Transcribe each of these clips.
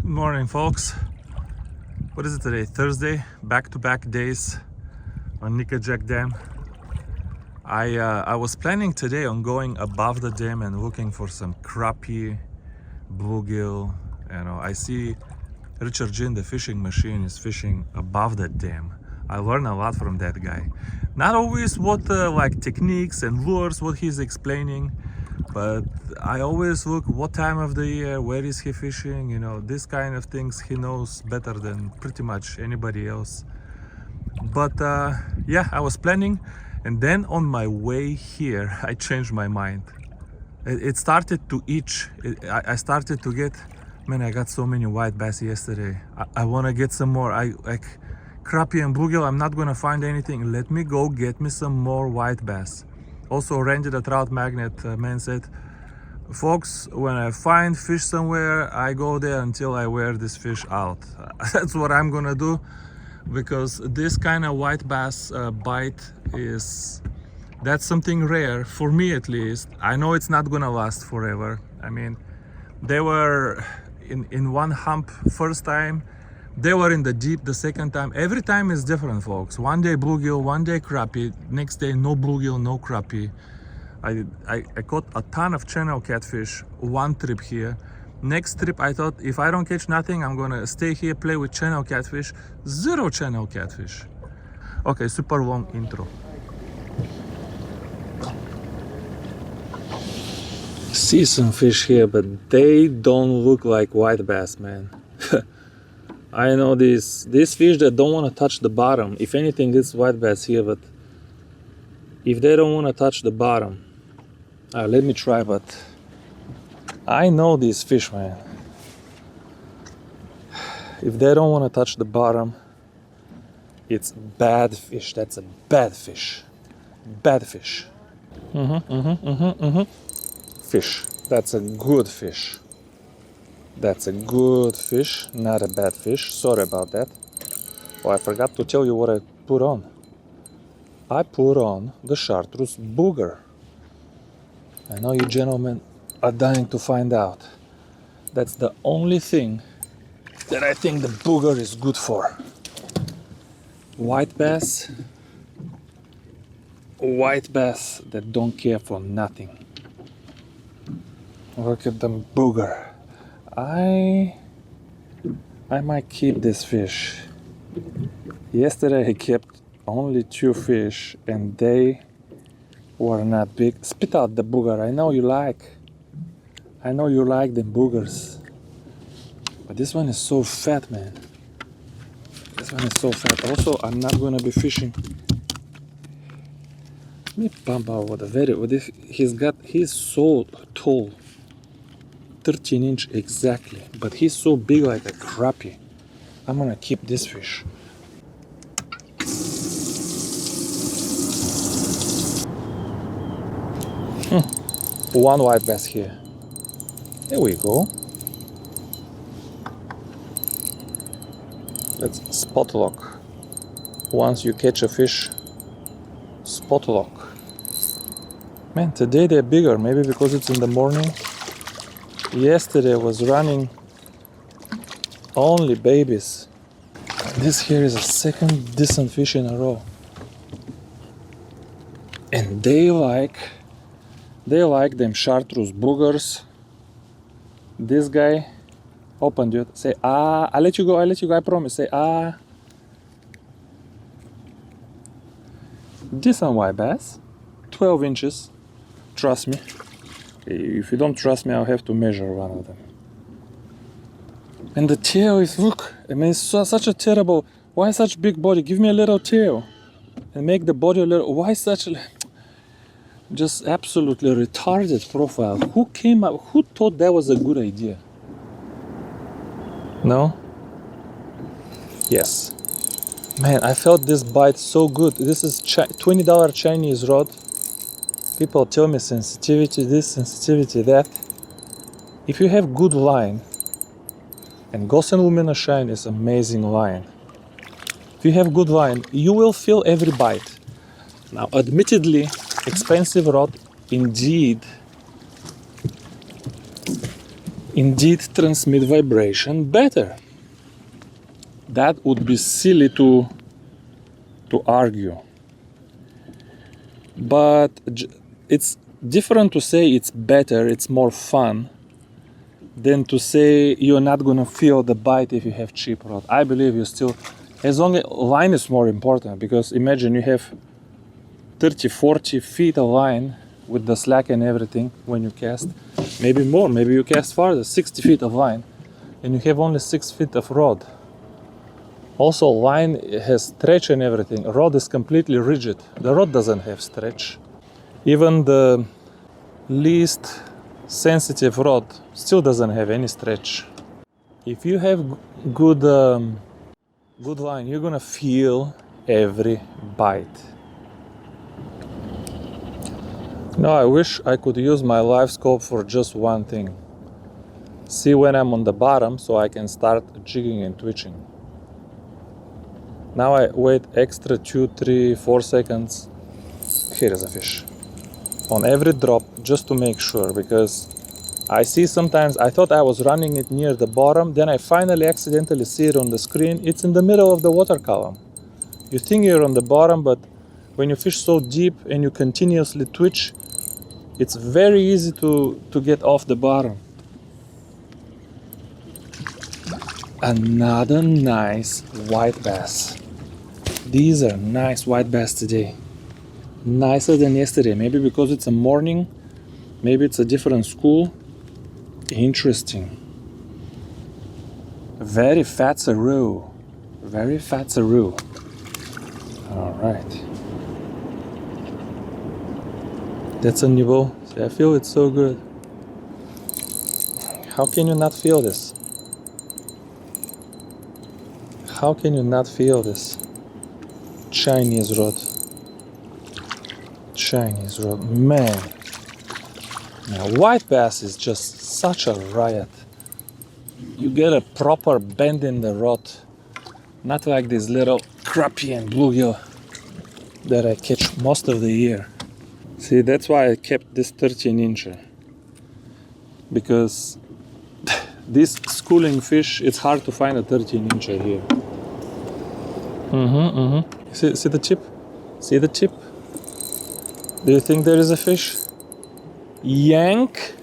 Morning, folks. What is it today? Thursday. Back-to-back days on Nickajack Dam. I was planning today on going above the dam and looking for some crappie, bluegill. I see Richard Ginn, the fishing machine, is fishing above the dam. I learned a lot from that guy. Not always what like techniques and lures, what he's explaining, but I always look what time of the year, where is he fishing, this kind of things he knows better than pretty much anybody else. But yeah, I was planning, and then on my way here I changed my mind. It started to itch. I started to get, man, I got so many white bass yesterday. I want to get some more. Like crappie and bluegill, I'm not gonna find anything. Let me go get me some more white bass. Also, Randy the trout magnet man said, folks, when I find fish somewhere, I go there until I wear this fish out. That's what I'm gonna do, because this kind of white bass bite that's something rare for me, at least. I know it's not gonna last forever. I mean, they were in one hump first time, they were in the deep the second time. Every time is different, folks. One day bluegill, one day crappie, next day no bluegill, no crappie. I caught a ton of channel catfish one trip here. Next trip I thought, if I don't catch nothing, I'm gonna stay here, play with channel catfish. Zero channel catfish. Okay, super long intro. See some fish here, but they don't look like white bass, man. I know these fish that don't want to touch the bottom. If anything, it's white bass here, but if they don't want to touch the bottom, let me try. But I know these fish, man. If they don't want to touch the bottom, it's bad fish. That's a bad fish. Bad fish. Fish. That's a good fish. That's a good fish, not a bad fish. Sorry about that. Oh, I forgot to tell you what I put on. I put on the chartreuse booger. I know you gentlemen are dying to find out. That's the only thing that I think the booger is good for. White bass that don't care for nothing. Look at the booger. I might keep this fish. Yesterday I kept only 2 fish and they were not big. Spit out the booger. I know you like them boogers. But this one is so fat, man. This one is so fat. Also, I'm not gonna be fishing. Let me pump out he's so tall. 13-inch exactly, but he's so big like a crappie. I'm gonna keep this fish. One white bass here. There we go. That's spot lock. Once you catch a fish, spot lock. Man, today they're bigger, maybe because it's in the morning. Yesterday was running only babies. This here is a second decent fish in a row. And they like them chartreuse boogers. This guy, open dude, say ah, I let you go, I promise, say ah. Decent white bass, 12 inches, trust me. If you don't trust me, I'll have to measure one of them. And the tail is, look, I mean, it's such a terrible, why such big body? Give me a little tail and make the body a little, why such, just absolutely retarded profile. Who thought that was a good idea? No? Yes. Man, I felt this bite so good. This is $20 Chinese rod. People tell me sensitivity this, sensitivity that. If you have good line, and Gosen Lumina Shine is amazing line. If you have good line, you will feel every bite. Now, admittedly, expensive rod indeed indeed transmit vibration better. That would be silly to argue. But it's different to say it's better, it's more fun, than to say you're not gonna feel the bite if you have cheap rod. I believe you still, as long as line is more important, because imagine you have 30, 40 feet of line with the slack and everything when you cast, maybe more, maybe you cast farther, 60 feet of line, and you have only 6 feet of rod. Also, line has stretch and everything. Rod is completely rigid. The rod doesn't have stretch. Even the least sensitive rod still doesn't have any stretch. If you have good line, you're gonna feel every bite. Now I wish I could use my live scope for just one thing. See when I'm on the bottom so I can start jigging and twitching. Now I wait extra 2, 3, 4 seconds. Here is a fish. On every drop, just to make sure, because I see sometimes, I thought I was running it near the bottom, then I finally accidentally see it on the screen. It's in the middle of the water column. You think you're on the bottom, but when you fish so deep and you continuously twitch, it's very easy to get off the bottom. Another nice white bass. These are nice white bass today. Nicer than yesterday. Maybe because it's a morning, maybe it's a different school. Interesting. Very fat saroo. Very fat saroo. Alright. That's a niveau. See, I feel it so good. How can you not feel this? How can you not feel this? Chinese rod. Chinese rod. Man. Now, white bass is just such a riot. You get a proper bend in the rod. Not like this little crappie and bluegill that I catch most of the year. See, that's why I kept this 13-incher. Because this schooling fish, it's hard to find a 13-incher here. See the chip? See the chip? Do you think there is a fish? Yank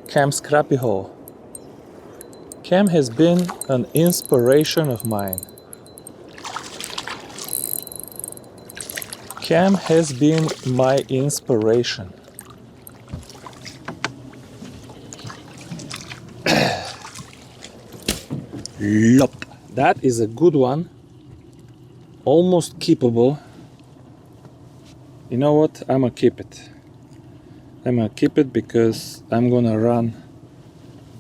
Cam's crappie hole. Cam has been an inspiration of mine. Cam has been my inspiration. Lop. That is a good one. Almost keepable. You know what? I'm gonna keep it. I'm gonna keep it because I'm gonna run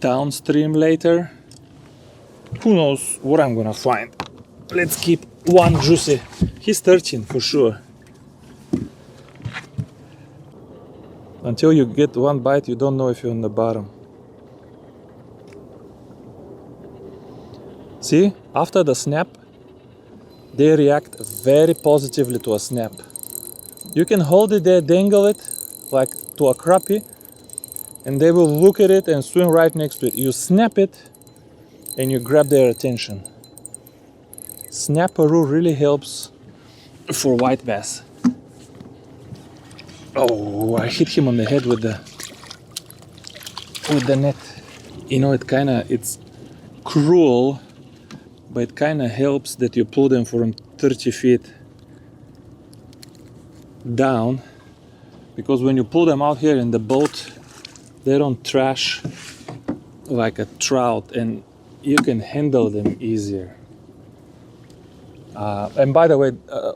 downstream later. Who knows what I'm gonna find. Let's keep one juicy. He's 13 for sure. Until you get one bite, you don't know if you're on the bottom. See, after the snap, they react very positively to a snap. You can hold it there, dangle it, like to a crappie, and they will look at it and swim right next to it. You snap it, and you grab their attention. Snapperoo really helps for white bass. Oh, I hit him on the head with the net. You know, it's cruel, but it kind of helps that you pull them from 30 feet down, because when you pull them out here in the boat, they don't trash like a trout, and you can handle them easier. And by the way,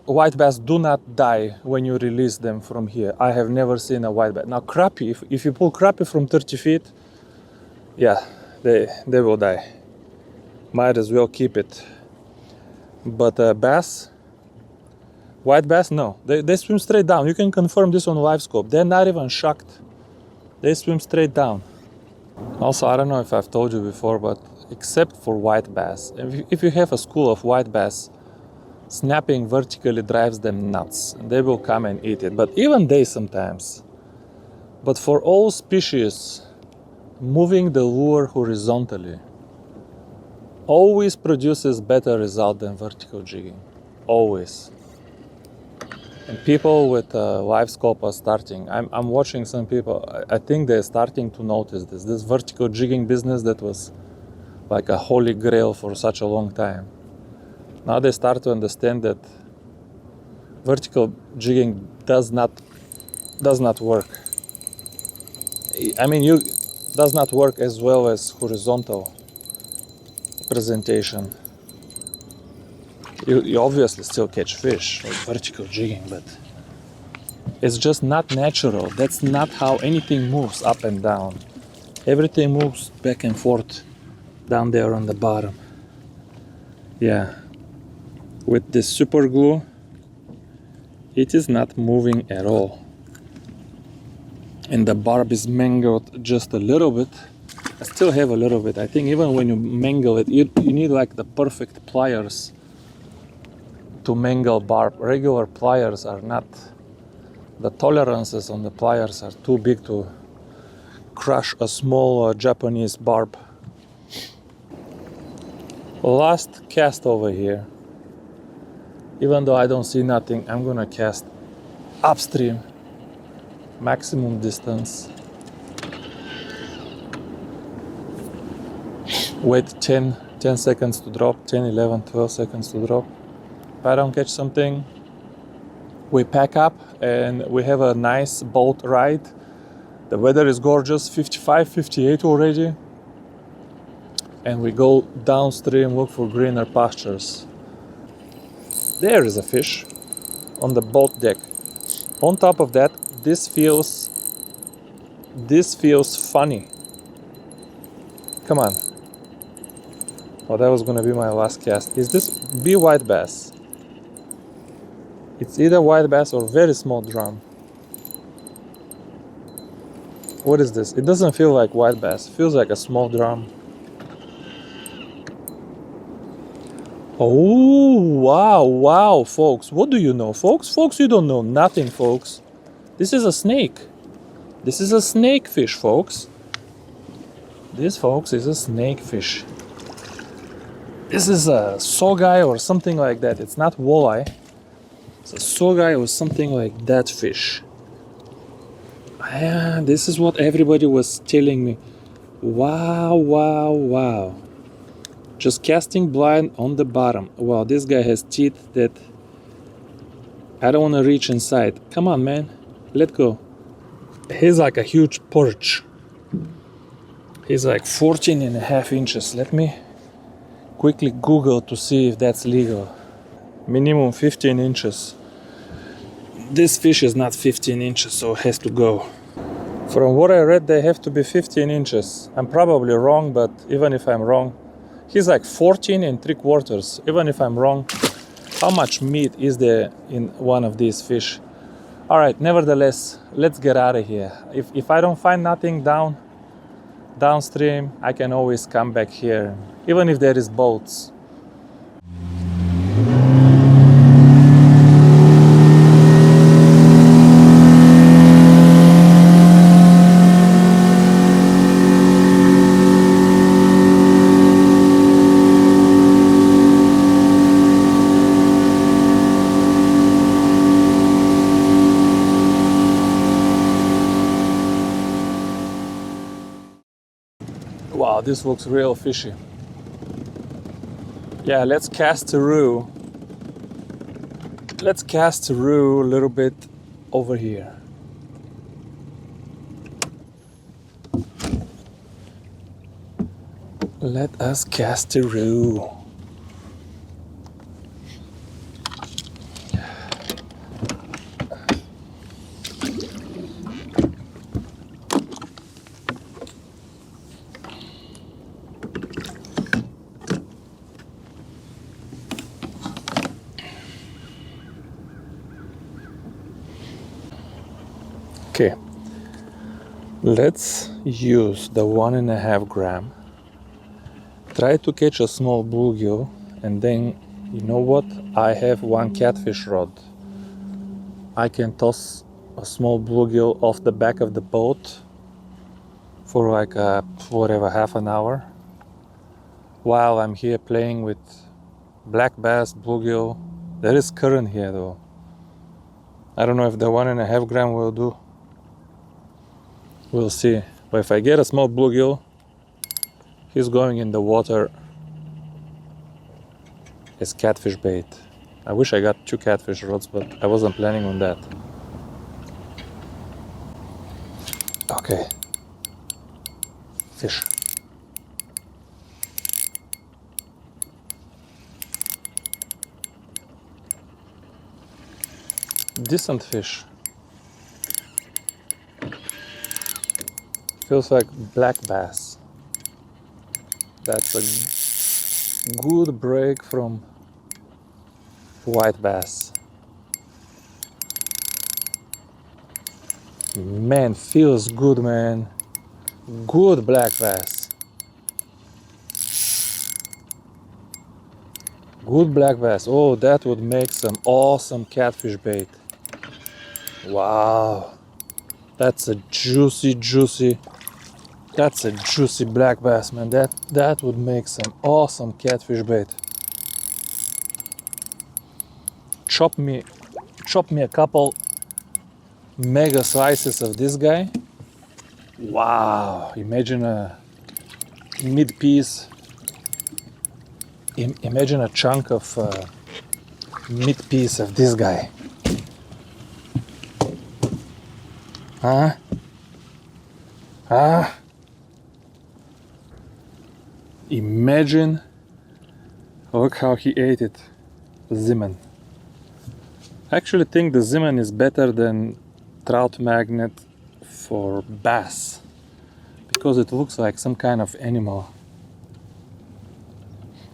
white bass do not die when you release them from here. I have never seen a white bass. Now crappie, if you pull crappie from 30 feet, yeah, they will die. Might as well keep it. But bass, white bass, no. They swim straight down. You can confirm this on live scope. They're not even shocked. They swim straight down. Also, I don't know if I've told you before, but except for white bass, if you have a school of white bass, snapping vertically drives them nuts. They will come and eat it, but even they sometimes. But for all species, moving the lure horizontally always produces better result than vertical jigging. Always. And people with live scope are starting. I'm watching some people. I think they're starting to notice this. This vertical jigging business that was like a holy grail for such a long time. Now they start to understand that vertical jigging does not work. I mean, does not work as well as horizontal presentation. You obviously still catch fish with vertical jigging, but it's just not natural. That's not how anything moves up and down. Everything moves back and forth down there on the bottom. Yeah. With this super glue, it is not moving at all. And the barb is mangled just a little bit. I still have a little bit. I think even when you mangle it, you need like the perfect pliers to mangle barb. Regular pliers are not, the tolerances on the pliers are too big to crush a small Japanese barb. Last cast over here. Even though I don't see nothing, I'm gonna cast upstream, maximum distance. Wait 10 seconds to drop, 10, 11, 12 seconds to drop. If I don't catch something, we pack up and we have a nice boat ride. The weather is gorgeous, 55, 58 already. And we go downstream, look for greener pastures. There is a fish on the boat deck. On top of that, this feels funny. Come on. Oh, that was gonna be my last cast. Is this be white bass? It's either white bass or very small drum. What is this? It doesn't feel like white bass. It feels like a small drum. Oh, wow, folks. What do you know, folks? Folks, you don't know nothing, folks. This is a snake. This is a snake fish, folks. This, folks, is a snake fish. This is a sogai or something like that. It's not walleye. It's a sogai or something like that fish. Yeah, this is what everybody was telling me. Wow. Just casting blind on the bottom. Wow, this guy has teeth that I don't want to reach inside. Come on, man. Let go. He's like a huge perch. He's like 14 and a half inches. Let me quickly Google to see if that's legal. Minimum 15 inches. This fish is not 15 inches, so it has to go. From what I read, they have to be 15 inches. I'm probably wrong, but even if I'm wrong, he's like 14 and 3/4. Even if I'm wrong, how much meat is there in one of these fish? All right, nevertheless, let's get out of here. If I don't find nothing downstream, I can always come back here, even if there is boats. Wow, this looks real fishy. Yeah, let's cast through. Let's cast through a little bit over here. Let us cast through. Okay, let's use the 1.5 gram. Try to catch a small bluegill, and then, you know what? I have one catfish rod. I can toss a small bluegill off the back of the boat for like whatever, half an hour, while I'm here playing with black bass, bluegill. There is current here though. I don't know if the 1.5 gram will do. We'll see. But if I get a small bluegill, he's going in the water as catfish bait. I wish I got 2 catfish rods, but I wasn't planning on that. Okay. Fish. Decent fish. Feels like black bass. That's a good break from white bass. Man, feels good, man. Good black bass. Good black bass. Oh, that would make some awesome catfish bait. Wow. That's a juicy black bass, man. That would make some awesome catfish bait. Chop me a couple mega slices of this guy. Wow, imagine a mid piece. Imagine a chunk of mid piece of this guy. Huh? Imagine, look how he ate it, Ziman. I actually think the Ziman is better than trout magnet for bass because it looks like some kind of animal.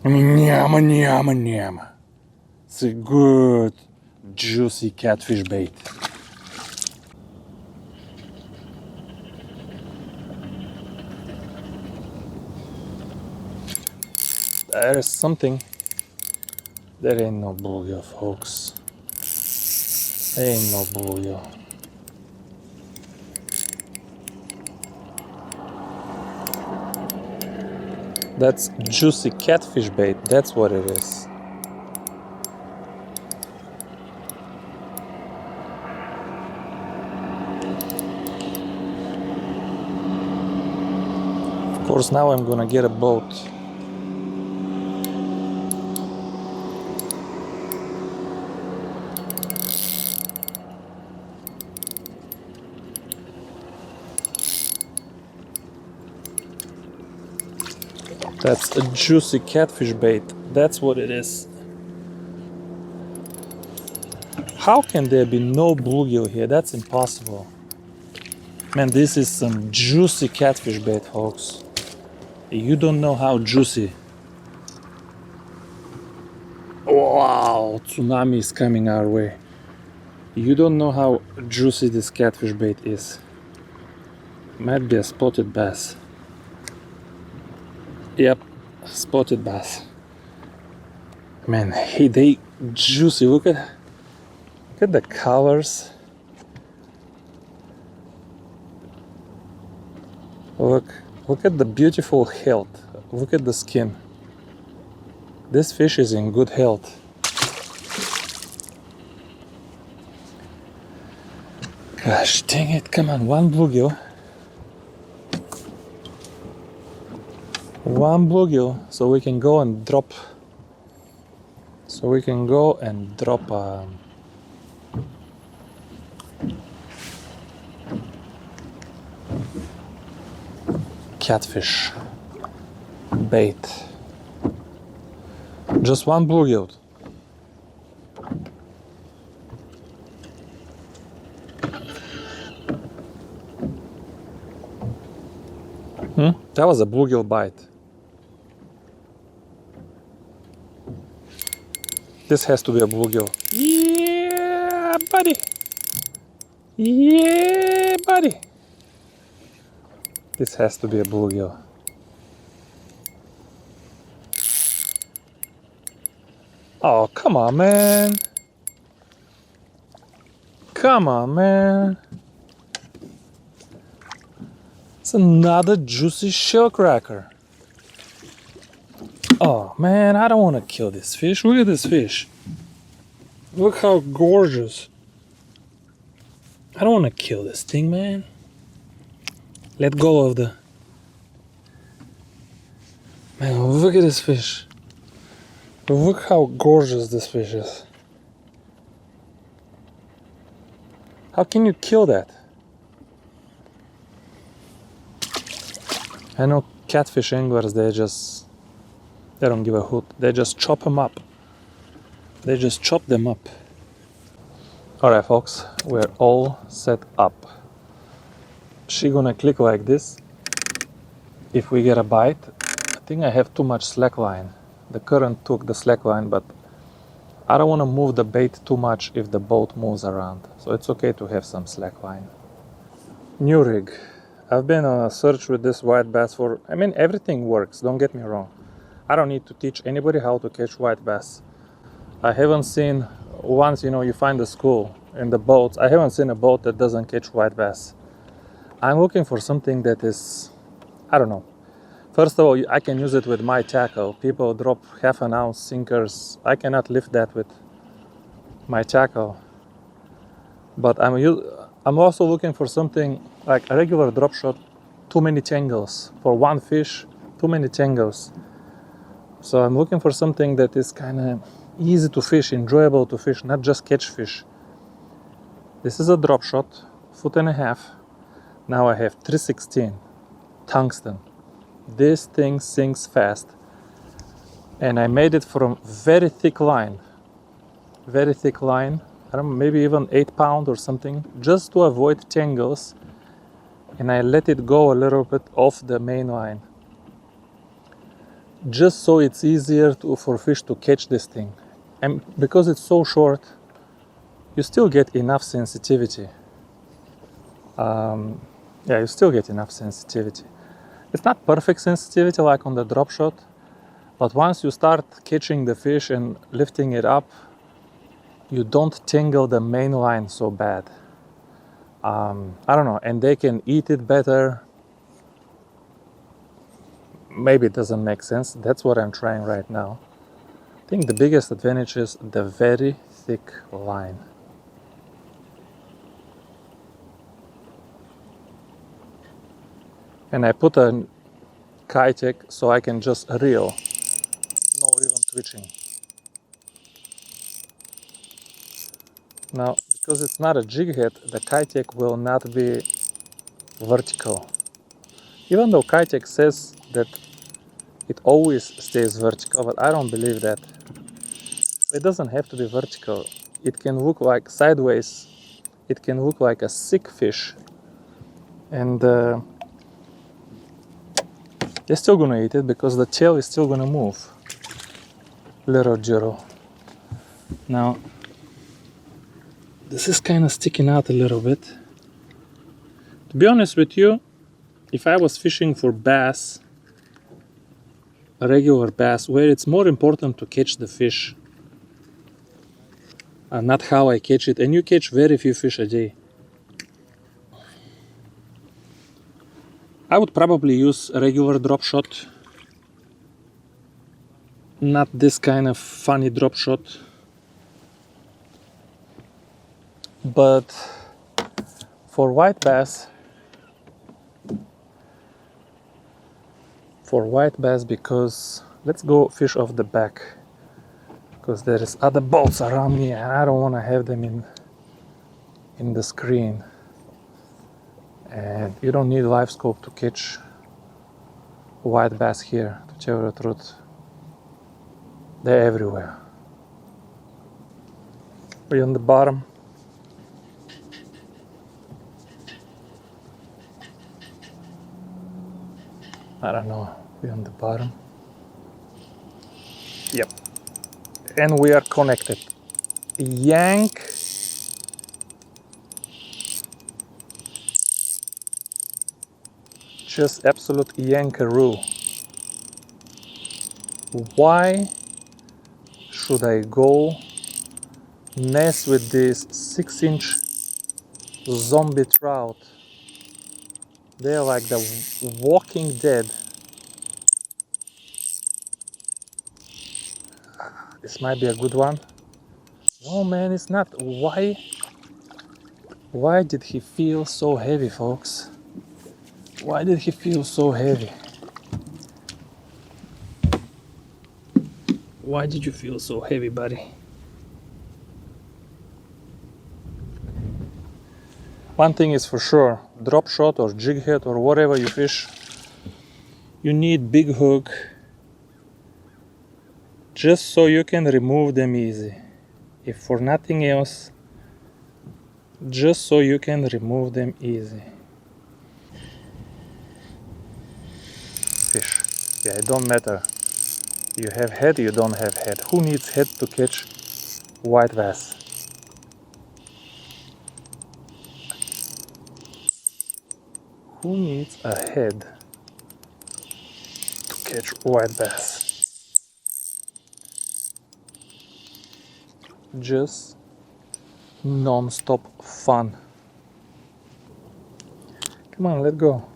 Nyama. It's a good, juicy catfish bait. There is something. There ain't no bluegill, folks. There ain't no bluegill. That's juicy catfish bait. That's what it is. Of course, now I'm gonna get a boat. That's a juicy catfish bait. That's what it is. How can there be no bluegill here? That's impossible. Man, this is some juicy catfish bait, folks. You don't know how juicy. Wow, tsunami is coming our way. You don't know how juicy this catfish bait is. Might be a spotted bass. Yep, spotted bass. Man, hey, they juicy. Look at the colors. Look at the beautiful health. Look at the skin. This fish is in good health. Gosh dang it, come on, one bluegill. One bluegill, so we can go and drop. Catfish bait. Just one bluegill. That was a bluegill bite. This has to be a bluegill. Yeah, buddy. Yeah, buddy. This has to be a bluegill. Oh, come on, man. Come on, man. It's another juicy shell cracker. Oh man, I don't want to kill this fish. Look at this fish. Look how gorgeous. I don't want to kill this thing, man. Let go of the... Man, look at this fish. Look how gorgeous this fish is. How can you kill that? I know catfish anglers, they don't give a hoot. They just chop them up. They just chop them up. Alright folks, we're all set up. She gonna click like this. If we get a bite, I think I have too much slack line. The current took the slack line, but I don't want to move the bait too much if the boat moves around. So it's okay to have some slack line. New rig. I've been on a search with this white bass for... I mean, everything works, don't get me wrong. I don't need to teach anybody how to catch white bass. I haven't seen... Once, you find a school in the boats, I haven't seen a boat that doesn't catch white bass. I'm looking for something that is... I don't know. First of all, I can use it with my tackle. People drop half an ounce sinkers. I cannot lift that with my tackle. But I'm also looking for something like a regular drop shot. Too many tangles. For one fish, too many tangles. So I'm looking for something that is kind of easy to fish, enjoyable to fish, not just catch fish. This is a drop shot, 1.5 feet. Now I have 316 tungsten. This thing sinks fast, and I made it from very thick line. Very thick line, I don't know, maybe even 8 pound or something, just to avoid tangles. And I let it go a little bit off the main line, just so it's easier for fish to catch this thing. And because it's so short, you still get enough sensitivity. You still get enough sensitivity. It's not perfect sensitivity like on the drop shot, but once you start catching the fish and lifting it up, you don't tangle the main line so bad. I don't know, and they can eat it better. Maybe it doesn't make sense. That's what I'm trying right now. I think the biggest advantage is the very thick line. And I put a Keitech so I can just reel, no even twitching. Now, because it's not a jig head, the Keitech will not be vertical. Even though Keitech says that it always stays vertical, but I don't believe that. It doesn't have to be vertical. It can look like sideways. It can look like a sick fish. And they're still gonna eat it because the tail is still gonna move. Little Jiro. Now, this is kind of sticking out a little bit. To be honest with you, if I was fishing for bass, a regular bass, where it's more important to catch the fish, and not how I catch it, and you catch very few fish a day, I would probably use a regular drop shot, not this kind of funny drop shot. But for white bass, because let's go fish off the back, because there is other boats around me and I don't want to have them in the screen. And you don't need live scope to catch white bass here, to tell you the truth. They're everywhere. We're on the bottom. I don't know, we're on the bottom. Yep. And we are connected. Yank. Just absolute yankaroo. Why should I go mess with this 6-inch zombie trout They're like the walking dead. This might be a good one. No man, it's not. Why did he feel so heavy, folks? Why did he feel so heavy? Why did you feel so heavy, buddy? One thing is for sure, drop shot or jig head or whatever you fish, you need big hook just so you can remove them easy. If for nothing else, just so you can remove them easy. Fish. Yeah, it don't matter. You have head, you don't have head. Who needs head to catch white bass? Who needs a head to catch white bass? Just non-stop fun. Come on, let go.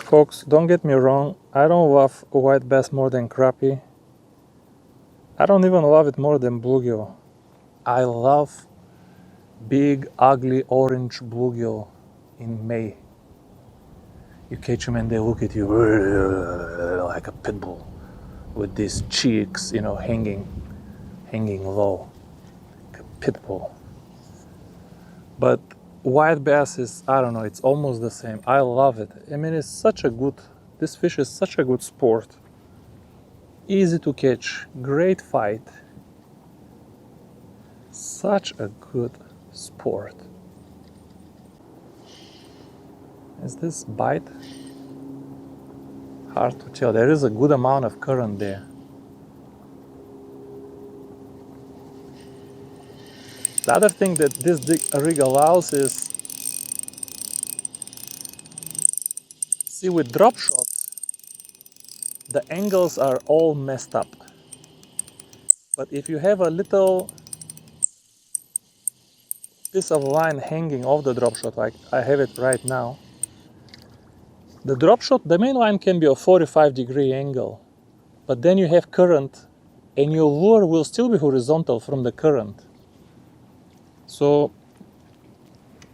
Folks, don't get me wrong, I don't love white bass more than crappie. I don't even love it more than bluegill. I love big, ugly, orange bluegill in May. You catch them and they look at you like a pit bull with these cheeks, hanging low, like a pit bull. But white bass is, I don't know, it's almost the same. I love it. I mean, this fish is such a good sport. Easy to catch, great fight. Such a good sport. Is this bite? Hard to tell. There is a good amount of current there. The other thing that this rig allows is, see, with drop shot, the angles are all messed up. But if you have a little piece of line hanging off the drop shot, like I have it right now, the main line can be a 45-degree angle, but then you have current and your lure will still be horizontal from the current. So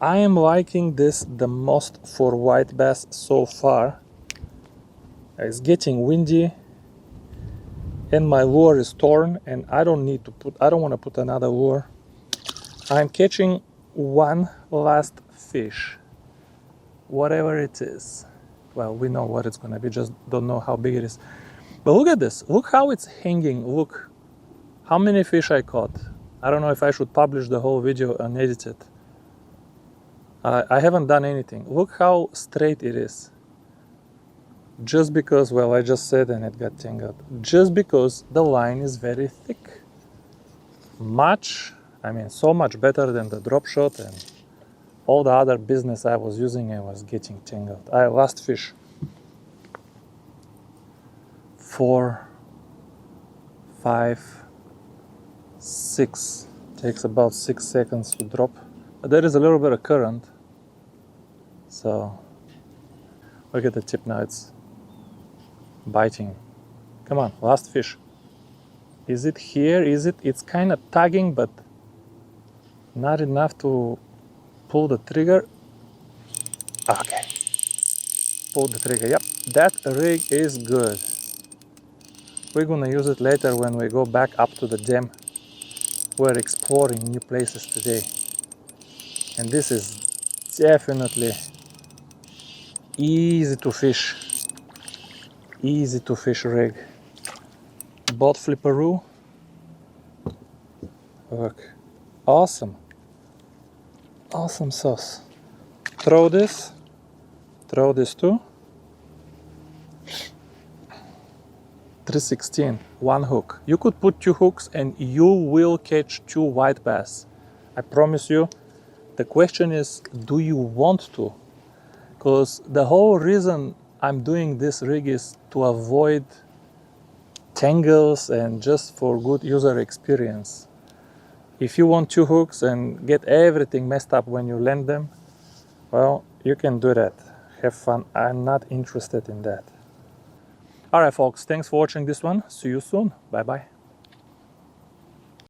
I am liking this the most for white bass so far. It's getting windy and my lure is torn and I don't want to put another lure. I'm catching one last fish, whatever it is. Well, we know what it's gonna be, just don't know how big it is. But look at this, look how it's hanging, look how many fish I caught. I don't know if I should publish the whole video and edit it. I haven't done anything. Look how straight it is. Just because, well, I just said and it got tangled. Just because the line is very thick. So much better than the drop shot and all the other business I was using and was getting tangled. Last fish. 4, 5, 6. Takes about 6 seconds to drop. But there is a little bit of current. So look at the tip now, it's biting. Come on, last fish. Is it here? It's kind of tugging, but not enough to pull the trigger. Okay. Pull the trigger. Yep, that rig is good. We're gonna use it later when we go back up to the dam. We're exploring new places today. And this is definitely easy to fish rig. Bought flipperoo. Look, awesome sauce. Throw this too. 316, one hook. You could put 2 hooks and you will catch 2 white bass. I promise you. The question is, do you want to? Because the whole reason I'm doing this rig is to avoid tangles and just for good user experience. If you want 2 hooks and get everything messed up when you land them, well, you can do that. Have fun. I'm not interested in that. Alright folks, thanks for watching this one. See you soon. Bye bye.